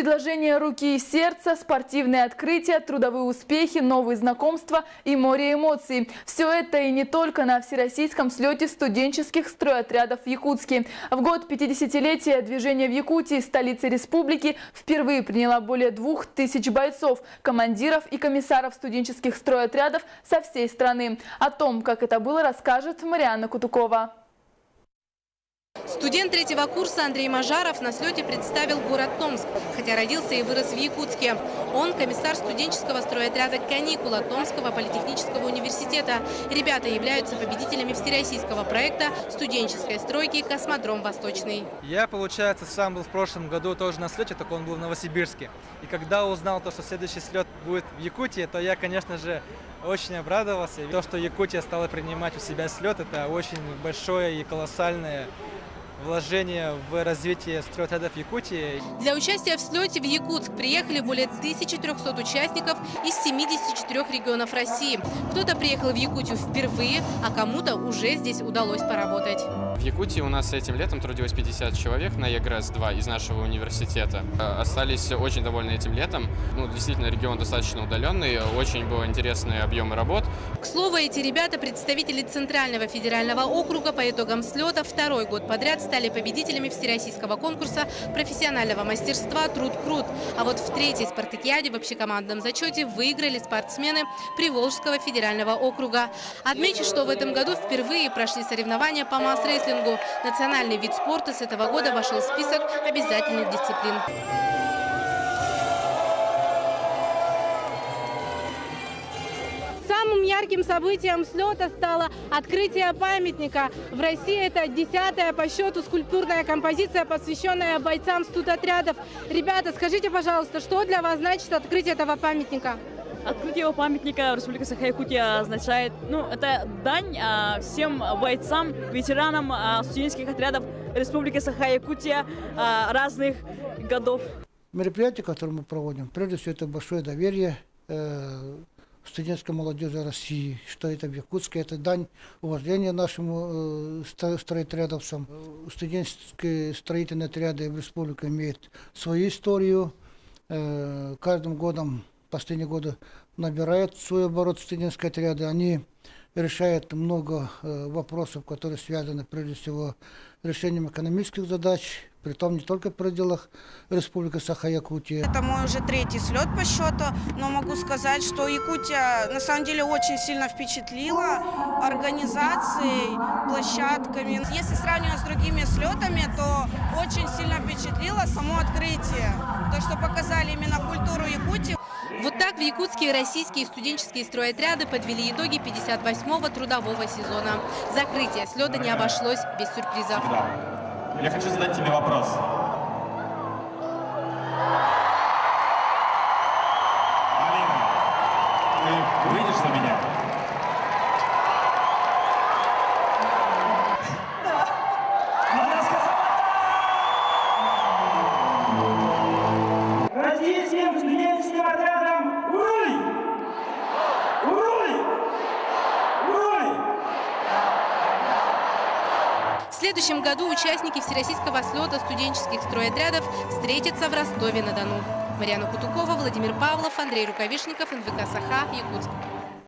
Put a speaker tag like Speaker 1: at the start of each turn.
Speaker 1: Предложения руки и сердца, спортивные открытия, трудовые успехи, новые знакомства и море эмоций. Все это и не только на всероссийском слете студенческих стройотрядов в Якутске. В год 50-летия движения в Якутии, столице республики, впервые приняла более 2000 бойцов, командиров и комиссаров студенческих стройотрядов со всей страны. О том, как это было, расскажет Марианна Кутукова.
Speaker 2: Студент третьего курса Андрей Мажаров на слете представил город Томск, хотя родился и вырос в Якутске. Он комиссар студенческого стройотряда «Каникула» Томского политехнического университета. Ребята являются победителями всероссийского проекта студенческой стройки «Космодром Восточный».
Speaker 3: Я, получается, сам был в прошлом году тоже на слете, только он был в Новосибирске. И когда узнал, что следующий слет будет в Якутии, то я, конечно же, очень обрадовался. То, что Якутия стала принимать у себя слет, это очень большое и колоссальное вложение в развитие стройотрядов Якутии.
Speaker 2: Для участия в слете в Якутск приехали более 1300 участников из 74 регионов России. Кто-то приехал в Якутию впервые, а кому-то уже здесь удалось поработать.
Speaker 4: В Якутии у нас этим летом трудилось 50 человек на ЕГРС-2 из нашего университета. Остались очень довольны этим летом. Действительно, регион достаточно удаленный, очень были интересные объемы работ.
Speaker 2: К слову, эти ребята, представители Центрального федерального округа, по итогам слета второй год подряд стали победителями всероссийского конкурса профессионального мастерства «Труд-Крут». А вот в третьей спартакиаде в общекомандном зачете выиграли спортсмены Приволжского федерального округа. Отмечу, что в этом году впервые прошли соревнования по масс-рестлингу. Национальный вид спорта с этого года вошел в список обязательных дисциплин.
Speaker 5: Самым ярким событием слета стало открытие памятника. В России это 10-я по счету скульптурная композиция, посвященная бойцам студотрядов. Ребята, скажите, пожалуйста, что для вас значит открытие этого памятника?
Speaker 6: Открытие его памятника в Республике Саха-Якутия означает, это дань всем бойцам, ветеранам студенческих отрядов Республики Саха-Якутия разных годов.
Speaker 7: Мероприятие, которое мы проводим, прежде всего, это большое доверие студенческой молодежи России, что это в Якутске, это дань уважения нашим стройотрядовцам. Студенческие строительные отряды в республике имеют свою историю. Каждым годом, последние годы, набирают свой оборот студенческие отряды. Они решают много вопросов, которые связаны прежде всего с решением экономических задач, притом не только в пределах Республики Саха-Якутия.
Speaker 8: Это мой уже третий слет по счету, но могу сказать, что Якутия на самом деле очень сильно впечатлила организацией, площадками. Если сравнивать с другими слетами, то очень сильно впечатлило само открытие, то, что показали именно культуру Якутии.
Speaker 2: Вот так в Якутске российские студенческие стройотряды подвели итоги 58-го трудового сезона. Закрытие слета не обошлось без сюрпризов.
Speaker 9: Я хочу задать тебе вопрос. Алина, ты выйдешь за меня? Да. Она сказала да! Российским студенческим отрядам уруй! Уруй! Уруй!
Speaker 2: В следующем году участники всероссийского слета студенческих стройотрядов встретятся в Ростове-на-Дону. Марианна Кутукова, Владимир Павлов, Андрей Рукавишников, НВК «Саха», Якутск.